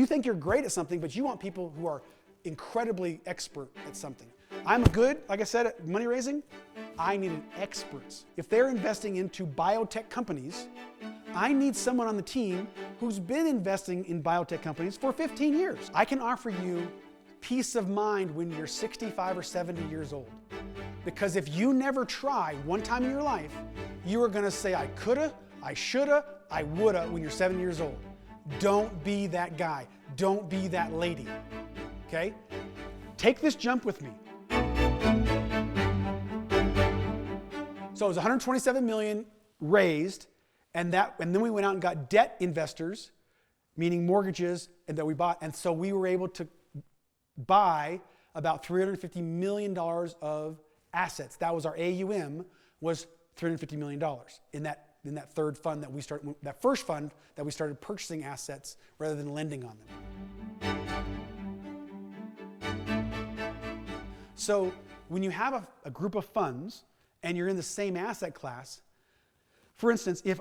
You think you're great at something, but you want people who are incredibly expert at something. I'm good, like I said, at money raising. I needed experts. If they're investing into biotech companies, I need someone on the team who's been investing in biotech companies for 15 years. I can offer you peace of mind when you're 65 or 70 years old. Because if you never try one time in your life, you are gonna say, I coulda, I shoulda, I woulda when you're 7 years old. Don't be that guy. Don't be that lady, okay? Take this jump with me. So it was 127 million raised, and then we went out and got debt investors, meaning mortgages, and that we bought. And so we were able to buy about $350 million of assets. That was our AUM, was $350 million in that third fund that we started, that first fund that we started purchasing assets rather than lending on them. So when you have a group of funds and you're in the same asset class, for instance, if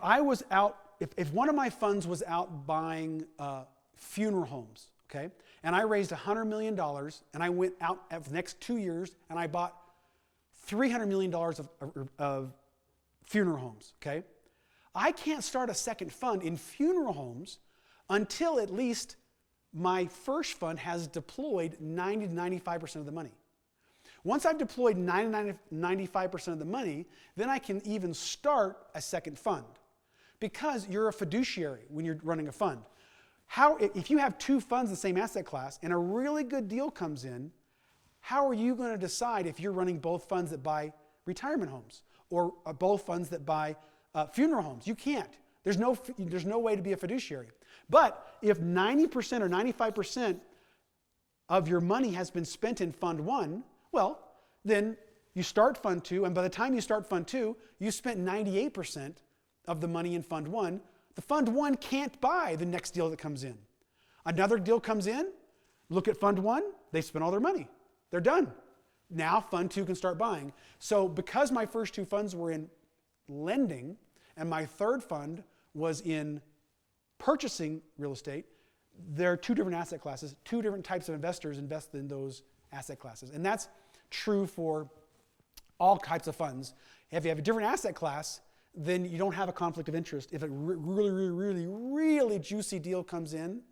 one of my funds was out buying funeral homes, okay, and I raised $100 million and I went out for the next 2 years and I bought $300 million of funeral homes, okay, I can't start a second fund in funeral homes until at least my first fund has deployed 90 to 95% of the money. Once I've deployed 95% of the money, then I can even start a second fund because you're a fiduciary when you're running a fund. If you have two funds in the same asset class and a really good deal comes in, how are you going to decide if you're running both funds that buy retirement homes or both funds that buy funeral homes? You can't. There's no way to be a fiduciary. But if 90% or 95% of your money has been spent in fund one, well, then you start fund two, and by the time you start fund two, you spent 98% of the money in fund one. The fund one can't buy the next deal that comes in. Another deal comes in, look at fund one, they spent all their money. They're done. Now fund two can start buying. So because my first two funds were in lending and my third fund was in purchasing real estate, there are two different asset classes, two different types of investors invest in those asset classes. And that's true for all types of funds. If you have a different asset class, then you don't have a conflict of interest. If a really juicy deal comes in,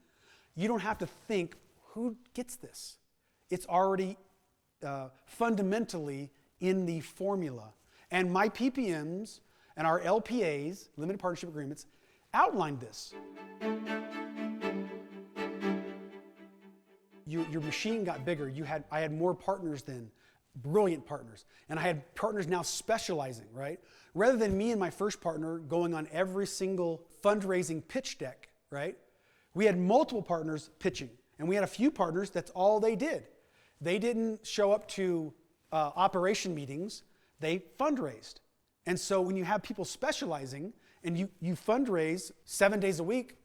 you don't have to think, who gets this? It's already fundamentally in the formula. And my PPMs and our LPAs, limited partnership agreements, outlined this. Your machine got bigger. I had more partners then, brilliant partners. And I had partners now specializing, right? Rather than me and my first partner going on every single fundraising pitch deck, right? We had multiple partners pitching. And we had a few partners, that's all they did. They didn't show up to operation meetings, they fundraised. And so when you have people specializing and you fundraise 7 days a week,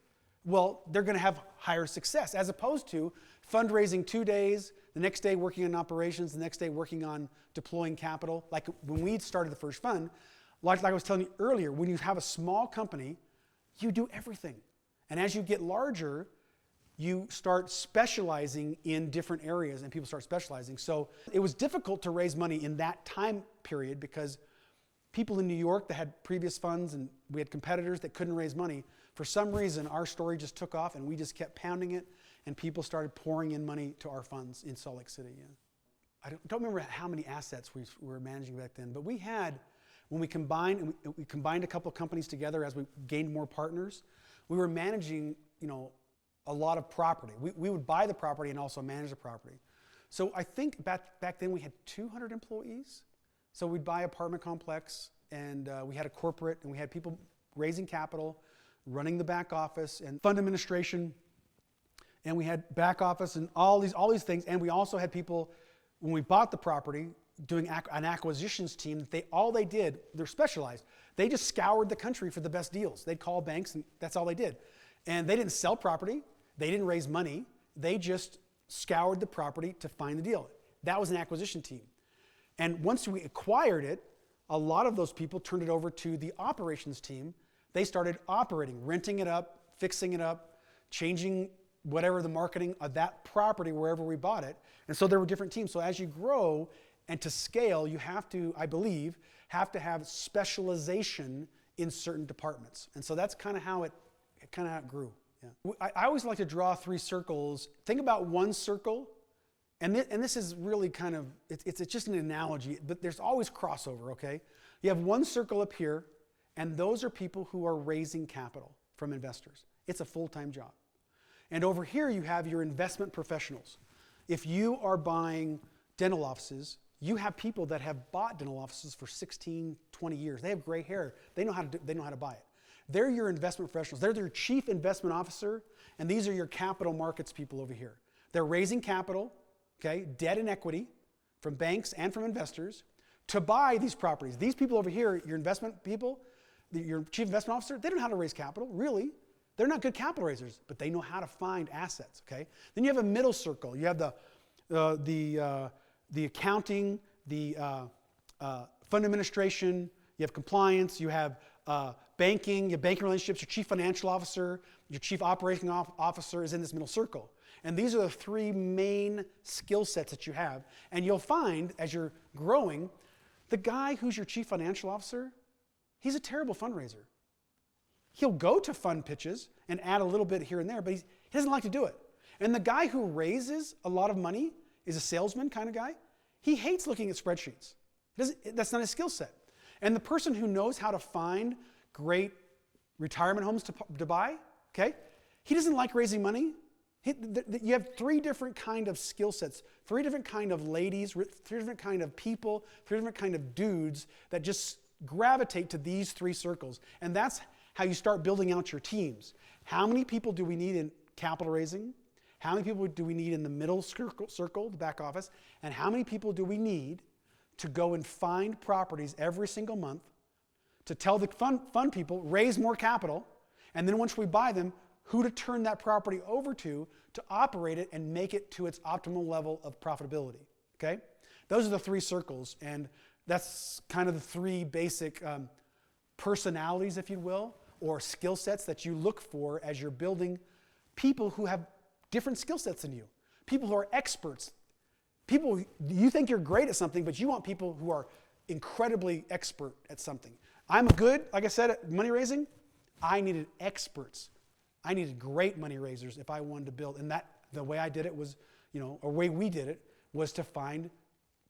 well, they're going to have higher success as opposed to fundraising 2 days, the next day working on operations, the next day working on deploying capital. Like when we started the first fund, like I was telling you earlier, when you have a small company, you do everything. And as you get larger, you start specializing in different areas and people start specializing. So it was difficult to raise money in that time period because people in New York that had previous funds and we had competitors that couldn't raise money. For some reason, our story just took off and we just kept pounding it and people started pouring in money to our funds in Salt Lake City. Yeah. I don't remember how many assets we were managing back then, but we had, when we combined a couple of companies together as we gained more partners, we were managing, a lot of property. We would buy the property and also manage the property. So I think back then we had 200 employees. So we'd buy apartment complex and we had a corporate and we had people raising capital, running the back office and fund administration. And we had back office and all these things. And we also had people, when we bought the property, doing an acquisitions team. They're specialized. They just scoured the country for the best deals. They'd call banks and that's all they did. And they didn't sell property. They didn't raise money. They just scoured the property to find the deal. That was an acquisition team. And once we acquired it, a lot of those people turned it over to the operations team. They started operating, renting it up, fixing it up, changing whatever the marketing of that property wherever we bought it. And so there were different teams. So as you grow and to scale, you have to, I believe, have to have specialization in certain departments. And so that's kind of how it grew. Yeah. I always like to draw 3 circles. Think about one circle, and this is really kind of, it's just an analogy, but there's always crossover, okay? You have one circle up here, and those are people who are raising capital from investors. It's a full-time job. And over here you have your investment professionals. If you are buying dental offices, you have people that have bought dental offices for 16, 20 years. They have gray hair. They know how to buy it. They're your investment professionals. They're their chief investment officer, and these are your capital markets people over here. They're raising capital, okay, debt and equity from banks and from investors to buy these properties. These people over here, your investment people, your chief investment officer, they don't know how to raise capital, really. They're not good capital raisers, but they know how to find assets, okay? Then you have a middle circle. You have the accounting, the fund administration, you have compliance, you have banking, you have banking relationships, your chief financial officer, your chief operating officer is in this middle circle. And these are the 3 main skill sets that you have. And you'll find, as you're growing, the guy who's your chief financial officer, he's a terrible fundraiser. He'll go to fund pitches and add a little bit here and there, but he doesn't like to do it. And the guy who raises a lot of money is a salesman kind of guy. He hates looking at spreadsheets. That's not his skill set. And the person who knows how to find great retirement homes to buy, okay, he doesn't like raising money. You have 3 different kind of skill sets, 3 different kind of ladies, 3 different kind of people, 3 different kind of dudes that just gravitate to these 3 circles. And that's how you start building out your teams. How many people do we need in capital raising? How many people do we need in the middle circle, the back office? And how many people do we need to go and find properties every single month to tell the fund people, raise more capital, and then once we buy them, who to turn that property over to operate it and make it to its optimal level of profitability, okay? Those are the 3 circles, and that's kind of the 3 basic personalities, if you will, or skill sets that you look for as you're building people who have different skill sets than you. People who are experts. People, you think you're great at something, but you want people who are incredibly expert at something. I'm good, like I said, at money raising. I needed experts. I needed great money raisers if I wanted to build. And the way I did it was, or way we did it was to find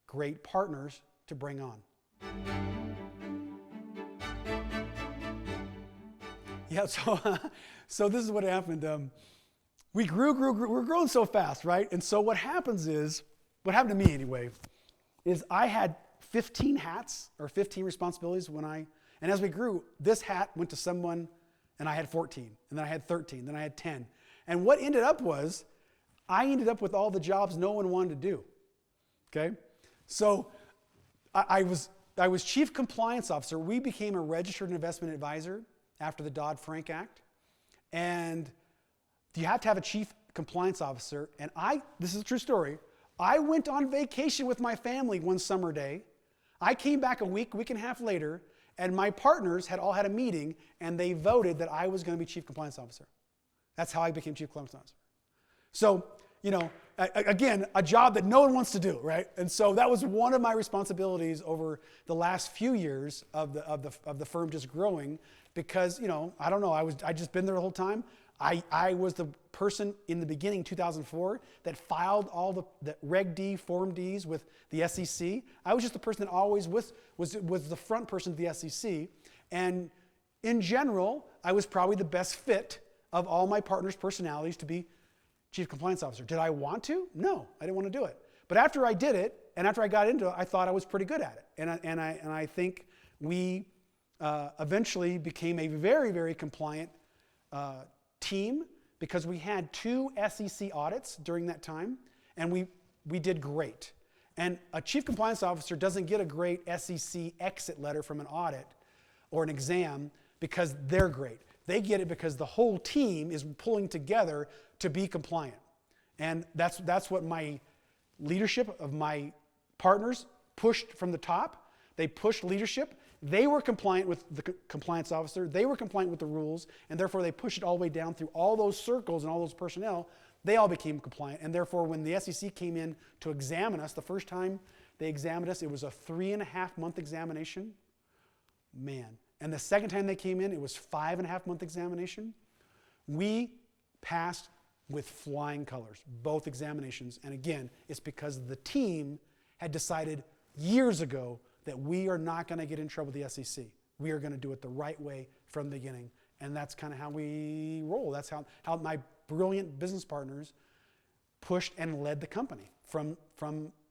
great partners to bring on. Yeah, so this is what happened. We grew. We're growing so fast, right? And so what happened to me anyway, is I had 15 hats or 15 responsibilities and as we grew, this hat went to someone and I had 14, and then I had 13, then I had 10. And what ended up was, I ended up with all the jobs no one wanted to do, okay? So I was chief compliance officer. We became a registered investment advisor after the Dodd-Frank Act. And you have to have a chief compliance officer. And this is a true story, I went on vacation with my family one summer day. I came back a week and a half later, and my partners had all had a meeting, and they voted that I was going to be chief compliance officer. That's how I became chief compliance officer. So, again, a job that no one wants to do, right? And so that was one of my responsibilities over the last few years of the firm just growing, because I don't know, I just been there the whole time. I was the person in the beginning, 2004, that filed all the Reg D, Form Ds with the SEC. I was just the person that always was the front person to the SEC. And in general, I was probably the best fit of all my partners' personalities to be chief compliance officer. Did I want to? No, I didn't want to do it. But after I did it, and after I got into it, I thought I was pretty good at it. And I think we eventually became a very, very compliant team, because we had 2 SEC audits during that time, and we did great. And a chief compliance officer doesn't get a great SEC exit letter from an audit or an exam because they're great. They get it because the whole team is pulling together to be compliant. And that's what my leadership of my partners pushed from the top. They pushed leadership, they were compliant with the compliance officer, they were compliant with the rules, and therefore they pushed it all the way down through all those circles and all those personnel. They all became compliant, and therefore when the SEC came in to examine us, the first time they examined us, it was a 3.5-month examination. Man. And the second time they came in, it was 5.5-month examination. We passed with flying colors, both examinations. And again, it's because the team had decided years ago that we are not going to get in trouble with the SEC. We are going to do it the right way from the beginning. And that's kind of how we roll. That's how my brilliant business partners pushed and led the company from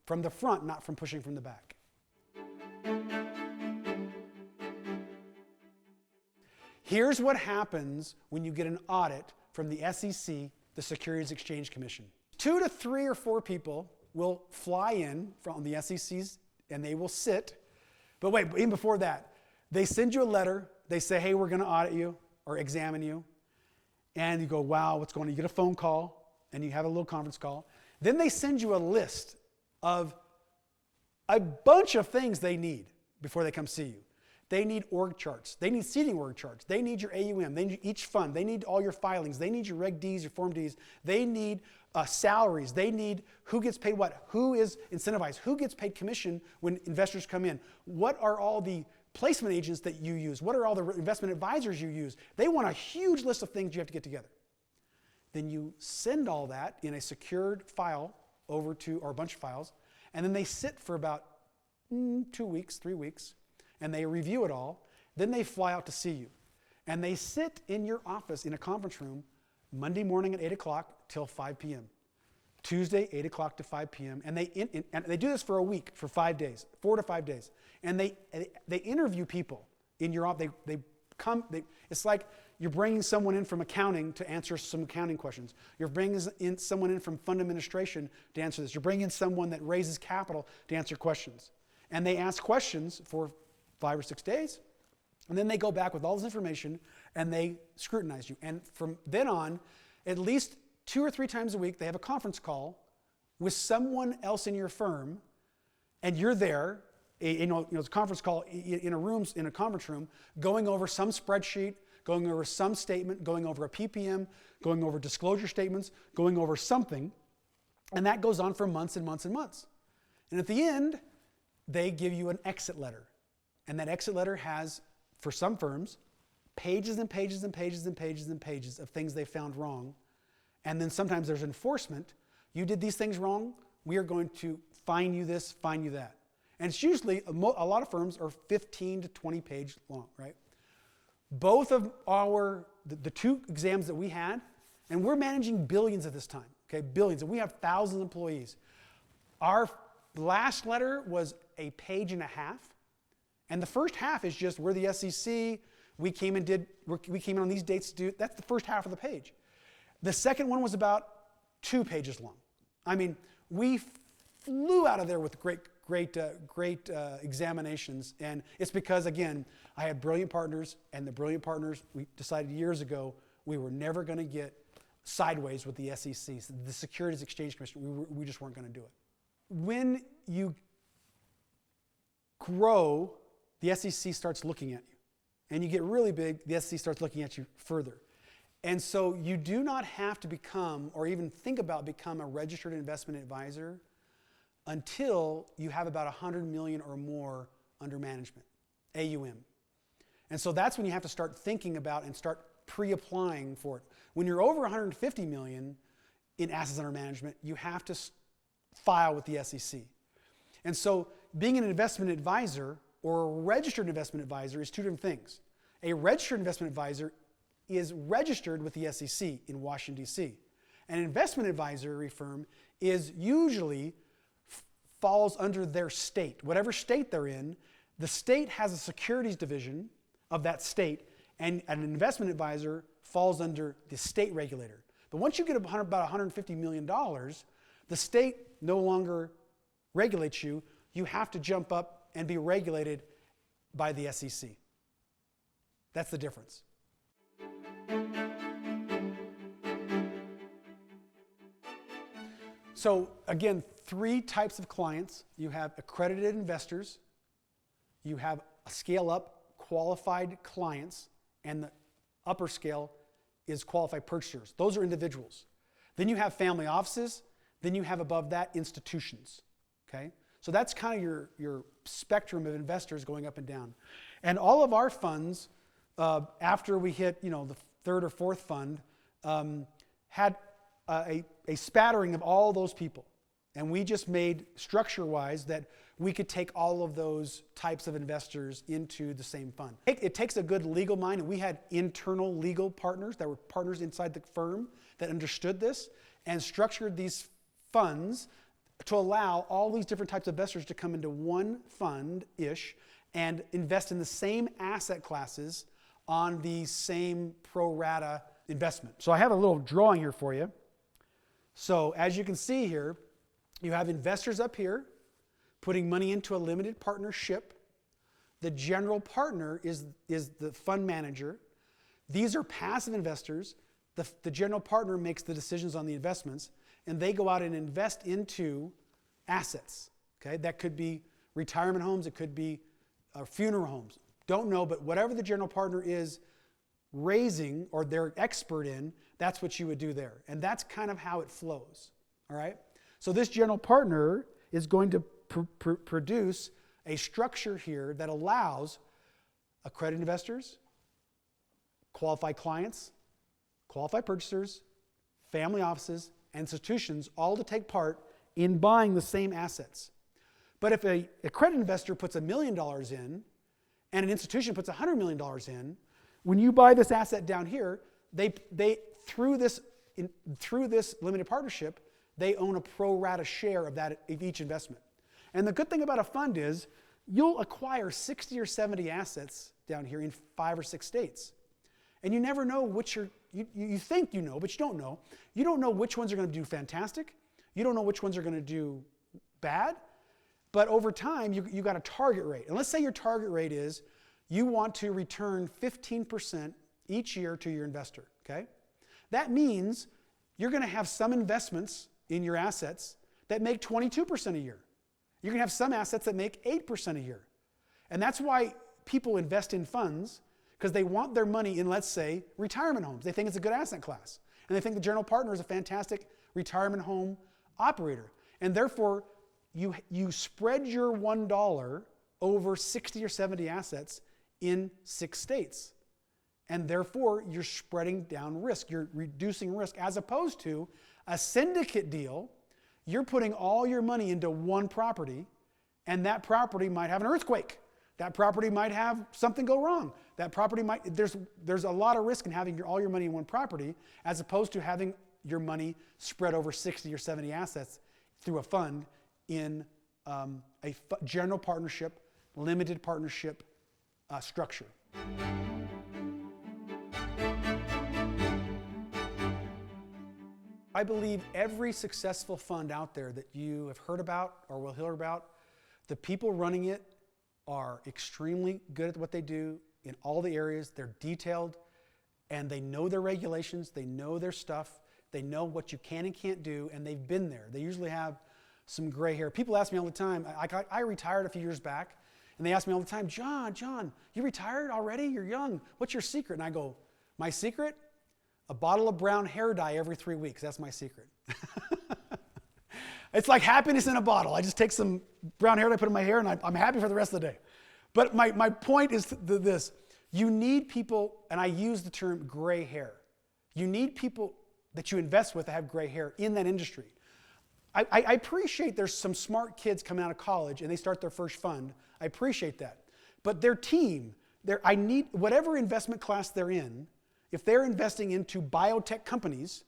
the front, not from pushing from the back. Here's what happens when you get an audit from the SEC, the Securities Exchange Commission. 2 to 3 or 4 people will fly in from the SEC's and they will sit. But wait, even before that, they send you a letter. They say, hey, we're going to audit you or examine you. And you go, wow, what's going on? You get a phone call and you have a little conference call. Then they send you a list of a bunch of things they need before they come see you. They need org charts. They need seating org charts. They need your AUM. They need each fund. They need all your filings. They need your Reg Ds, your Form Ds. They need salaries. They need who gets paid what, who is incentivized, who gets paid commission when investors come in. What are all the placement agents that you use? What are all the investment advisors you use? They want a huge list of things you have to get together. Then you send all that in a secured file over to, or a bunch of files, and then they sit for about 2 weeks, 3 weeks, and they review it all. Then they fly out to see you. And they sit in your office in a conference room Monday morning at 8 o'clock till 5 p.m. Tuesday, 8 o'clock to 5 p.m. And they do this for a week, for 5 days, 4 to 5 days. And they interview people in your office. It's like you're bringing someone in from accounting to answer some accounting questions. You're bringing in someone in from fund administration to answer this. You're bringing in someone that raises capital to answer questions. And they ask questions for 5 or 6 days, and then they go back with all this information and they scrutinize you. And from then on, at least 2 or 3 times a week, they have a conference call with someone else in your firm, and you're there. It's a conference call in a conference room, going over some spreadsheet, going over some statement, going over a PPM, going over disclosure statements, going over something, and that goes on for months and months and months. And at the end, they give you an exit letter. And that exit letter has, for some firms, pages and pages and pages and pages and pages of things they found wrong. And then sometimes there's enforcement. You did these things wrong. We are going to fine you this, fine you that. And it's usually, a lot of firms are 15 to 20 page long, right? Both of the 2 exams that we had, and we're managing billions at this time, okay, billions, and we have thousands of employees. Our last letter was a page and a half. And the first half is just, we're the SEC, we came in on these dates to do, that's the first half of the page. The second one was about 2 pages long. I mean, we flew out of there with great examinations. And it's because, again, I had brilliant partners, and the brilliant partners, we decided years ago, we were never going to get sideways with the SEC, the Securities Exchange Commission. We just weren't going to do it. When you grow, the SEC starts looking at you. And you get really big, the SEC starts looking at you further. And so you do not have to become, or even think about become, a registered investment advisor until you have about 100 million or more under management, AUM. And so that's when you have to start thinking about and start pre-applying for it. When you're over 150 million in assets under management, you have to file with the SEC. And so being an investment advisor or a registered investment advisor is 2 different things. A registered investment advisor is registered with the SEC in Washington, D.C. An investment advisory firm is usually falls under their state. Whatever state they're in, the state has a securities division of that state, and an investment advisor falls under the state regulator. But once you get about $150 million, the state no longer regulates you. You have to jump up and be regulated by the SEC. That's the difference. So again, 3 types of clients. You have accredited investors, you have scale up qualified clients, and the upper scale is qualified purchasers. Those are individuals. Then you have family offices. Then you have above that institutions. Okay? So that's kind of your spectrum of investors going up and down. And all of our funds, after we hit the third or fourth fund, had a spattering of all those people. And we just made structure-wise that we could take all of those types of investors into the same fund. It takes a good legal mind, and we had internal legal partners that were partners inside the firm that understood this and structured these funds to allow all these different types of investors to come into one fund-ish and invest in the same asset classes on the same pro rata investment. So I have a little drawing here for you. So as you can see here, you have investors up here putting money into a limited partnership. The general partner is the fund manager. These are passive investors. The general partner makes the decisions on the investments, and they go out and invest into assets. Okay, that could be retirement homes, it could be funeral homes. Don't know, but whatever the general partner is raising or they're expert in, that's what you would do there. And that's kind of how it flows. All right? So this general partner is going to produce a structure here that allows accredited investors, qualified clients, qualified purchasers, family offices, and institutions all to take part in buying the same assets. But if an accredited investor puts $1 million in and an institution puts $100 million in, when you buy this asset down here, they through this limited partnership, they own a pro rata share of each investment. And the good thing about a fund is you'll acquire 60 or 70 assets down here in 5 or 6 states. And you never know which you think you know, but you don't know. You don't know which ones are going to do fantastic. You don't know which ones are going to do bad. But over time, you got a target rate. And let's say your target rate is you want to return 15% each year to your investor. Okay? That means you're going to have some investments in your assets that make 22% a year. You're going to have some assets that make 8% a year. And that's why people invest in funds, because they want their money in, let's say, retirement homes. They think it's a good asset class. And they think the general partner is a fantastic retirement home operator. And therefore, you spread your $1 over 60 or 70 assets in 6 states. And therefore, you're spreading down risk. You're reducing risk. As opposed to a syndicate deal, you're putting all your money into one property, and that property might have an earthquake. That property might have something go wrong. That property might, there's a lot of risk in having all your money in one property, as opposed to having your money spread over 60 or 70 assets through a fund in a general partnership, limited partnership structure. I believe every successful fund out there that you have heard about or will hear about, the people running it are extremely good at what they do in all the areas. They're detailed, and they know their regulations, they know their stuff, they know what you can and can't do, and they've been there. They usually have some gray hair. People ask me all the time, I retired a few years back, and they ask me all the time, John, you retired already? You're young. What's your secret? And I go, my secret? A bottle of brown hair dye every 3 weeks. That's my secret. It's like happiness in a bottle. I just take some brown hair dye, put it in my hair, and I'm happy for the rest of the day. But my point is this. You need people, and I use the term gray hair. You need people that you invest with that have gray hair in that industry. I appreciate there's some smart kids coming out of college and they start their first fund. I appreciate that. But their team, I need whatever investment class they're in. If they're investing into biotech companies,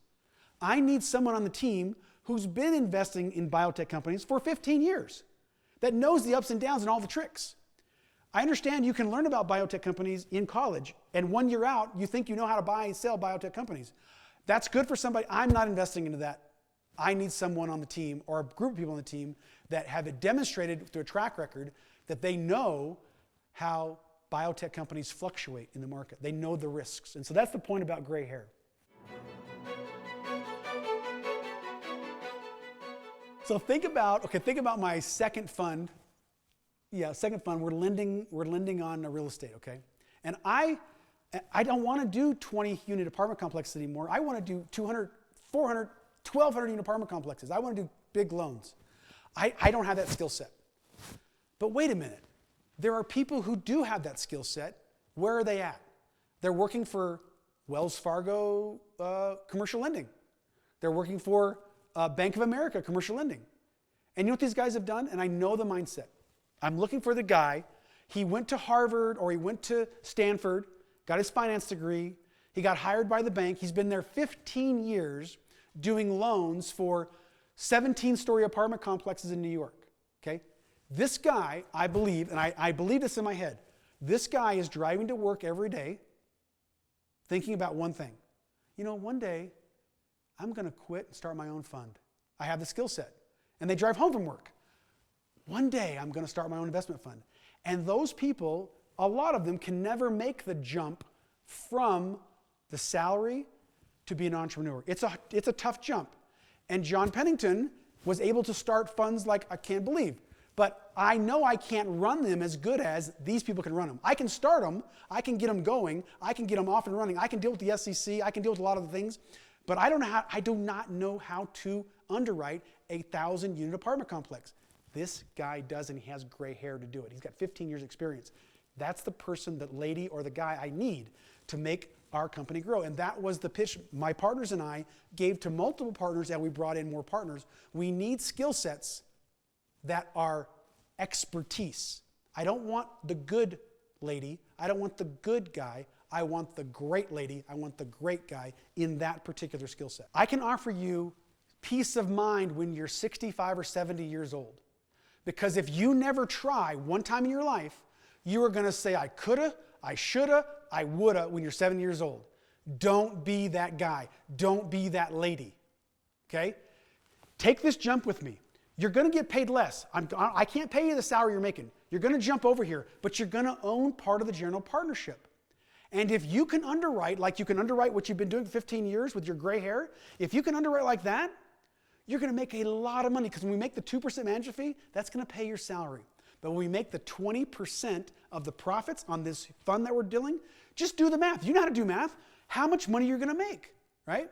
I need someone on the team who's been investing in biotech companies for 15 years, that knows the ups and downs and all the tricks. I understand you can learn about biotech companies in college, and 1 year out, you think you know how to buy and sell biotech companies. That's good for somebody. I'm not investing into that. I need someone on the team or a group of people on the team that have it demonstrated through a track record that they know how biotech companies fluctuate in the market. They know the risks. And so that's the point about gray hair. So think about my second fund Yeah, second fund, we're lending on real estate, okay? And I don't want to do 20 unit apartment complexes anymore. I want to do 200, 400, 1,200 unit apartment complexes. I want to do big loans. I don't have that skill set. But wait a minute. There are people who do have that skill set. Where are they at? They're working for Wells Fargo commercial lending. They're working for Bank of America commercial lending. And you know what these guys have done? And I know the mindset. I'm looking for the guy. He went to Harvard or he went to Stanford, got his finance degree. He got hired by the bank. He's been there 15 years doing loans for 17-story apartment complexes in New York. Okay? This guy, I believe, and I believe this in my head, this guy is driving to work every day thinking about one thing. You know, one day I'm going to quit and start my own fund. I have the skill set. And they drive home from work. One day I'm going to start my own investment fund. And those people, a lot of them can never make the jump from the salary to be an entrepreneur. It's a tough jump. And John Pennington was able to start funds like I can't believe. But I know I can't run them as good as these people can run them. I can start them. I can get them going. I can get them off and running. I can deal with the SEC. I can deal with a lot of the things. But I do not know how to underwrite a 1,000-unit apartment complex. This guy does, and he has gray hair to do it. He's got 15 years experience. That's the person, that lady or the guy I need to make our company grow. And that was the pitch my partners and I gave to multiple partners, and we brought in more partners. We need skill sets that are expertise. I don't want the good lady. I don't want the good guy. I want the great lady. I want the great guy in that particular skill set. I can offer you peace of mind when you're 65 or 70 years old. Because if you never try one time in your life, you are going to say, I coulda, I shoulda, I woulda when you're 7 years old. Don't be that guy. Don't be that lady. Okay? Take this jump with me. You're going to get paid less. I can't pay you the salary you're making. You're going to jump over here, but you're going to own part of the general partnership. And if you can underwrite, like you can underwrite what you've been doing for 15 years with your gray hair, if you can underwrite like that, you're going to make a lot of money, because when we make the 2% management fee, that's going to pay your salary. But when we make the 20% of the profits on this fund that we're doing, just do the math. You know how to do math. How much money you're going to make, right?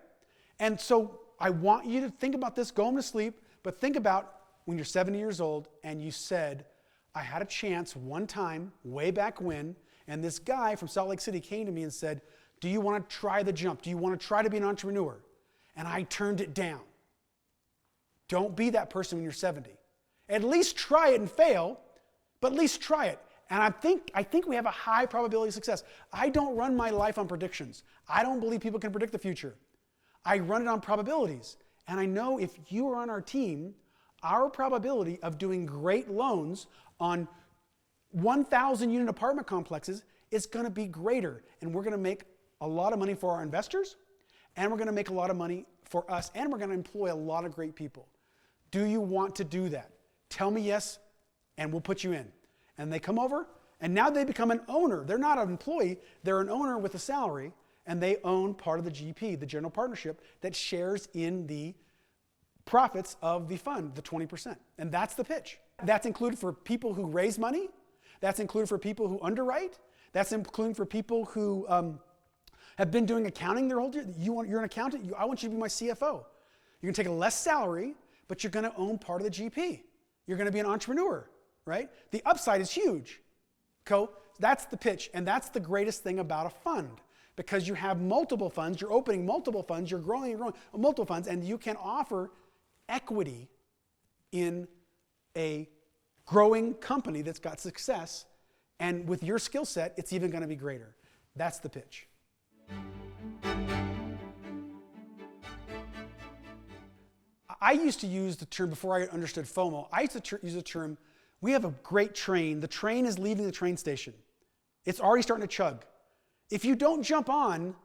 And so I want you to think about this, go home to sleep, but think about when you're 70 years old and you said, I had a chance one time, way back when, and this guy from Salt Lake City came to me and said, do you want to try the jump? Do you want to try to be an entrepreneur? And I turned it down. Don't be that person when you're 70. At least try it and fail, but at least try it. And I think we have a high probability of success. I don't run my life on predictions. I don't believe people can predict the future. I run it on probabilities. And I know if you are on our team, our probability of doing great loans on 1,000 unit apartment complexes is going to be greater. And we're going to make a lot of money for our investors, and we're going to make a lot of money for us, and we're going to employ a lot of great people. Do you want to do that? Tell me yes, and we'll put you in. And they come over, and now they become an owner. They're not an employee. They're an owner with a salary, and they own part of the GP, the general partnership, that shares in the profits of the fund, the 20%. And that's the pitch. That's included for people who raise money. That's included for people who underwrite. That's included for people who have been doing accounting their whole year. You're an accountant. I want you to be my CFO. You're going to take a less salary, but you're going to own part of the GP. You're going to be an entrepreneur, right? The upside is huge. That's the pitch, and that's the greatest thing about a fund, because you have multiple funds, you're opening multiple funds, you're growing multiple funds, and you can offer equity in a growing company that's got success, and with your skill set, it's even going to be greater. That's the pitch. I used to use the term, before I understood FOMO, I used to use the term, we have a great train. The train is leaving the train station. It's already starting to chug. If you don't jump on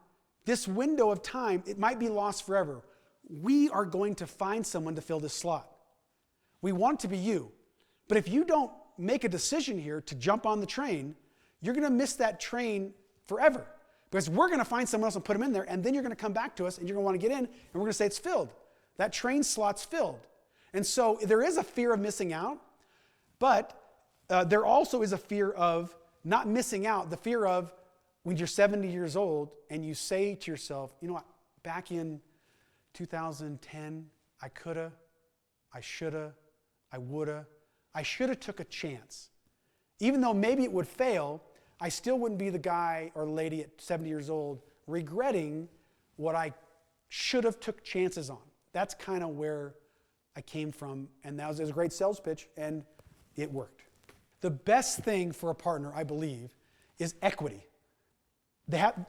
this window of time, it might be lost forever. We are going to find someone to fill this slot. We want it to be you. But if you don't make a decision here to jump on the train, you're going to miss that train forever. Because we're going to find someone else and put them in there, and then you're going to come back to us, and you're going to want to get in, and we're going to say it's filled. That train slot's filled. And so there is a fear of missing out, but There also is a fear of not missing out, the fear of when you're 70 years old and you say to yourself, you know what, back in 2010, I coulda, I shoulda, I woulda, I shoulda took a chance. Even though maybe it would fail, I still wouldn't be the guy or lady at 70 years old regretting what I should have took chances on. That's kind of where I came from, and that was a great sales pitch, and it worked. The best thing for a partner, I believe, is equity.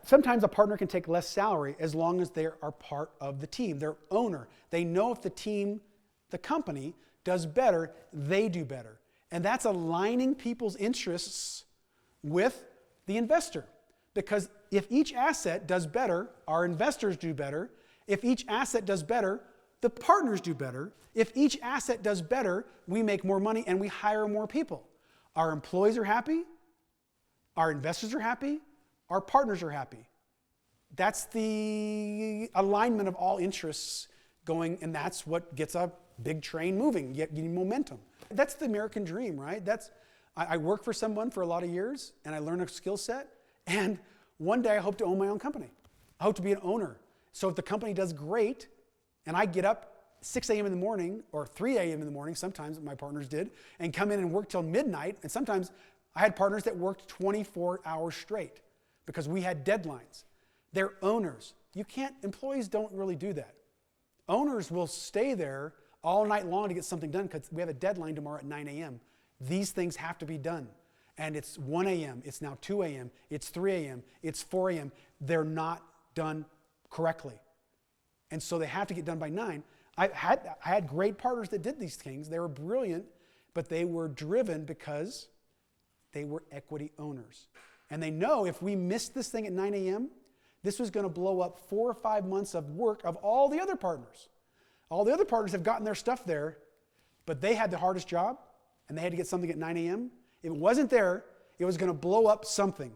Sometimes a partner can take less salary as long as they are part of the team. They're owner. They know if the team, the company, does better, they do better. And that's aligning people's interests with the investor. Because if each asset does better, our investors do better. If each asset does better, the partners do better. If each asset does better, we make more money and we hire more people. Our employees are happy, our investors are happy, our partners are happy. That's the alignment of all interests going, and that's what gets a big train moving, getting momentum. That's the American dream, right? I work for someone for a lot of years, and I learn a skill set, and one day I hope to own my own company. I hope to be an owner. So if the company does great, and I get up 6 a.m. in the morning, or 3 a.m. in the morning, sometimes my partners did, and come in and work till midnight, and sometimes I had partners that worked 24 hours straight because we had deadlines. They're owners. Employees don't really do that. Owners will stay there all night long to get something done because we have a deadline tomorrow at 9 a.m. These things have to be done. And it's 1 a.m., it's now 2 a.m., it's 3 a.m., it's 4 a.m. They're not done correctly. And so they have to get done by 9. I had great partners that did these things. They were brilliant, but they were driven because they were equity owners. And they know if we missed this thing at 9 a.m., this was going to blow up 4 or 5 months of work of all the other partners. All the other partners have gotten their stuff there, but they had the hardest job, and they had to get something at 9 a.m. If it wasn't there, it was going to blow up something.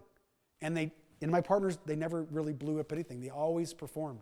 And my partners, they never really blew up anything. They always performed.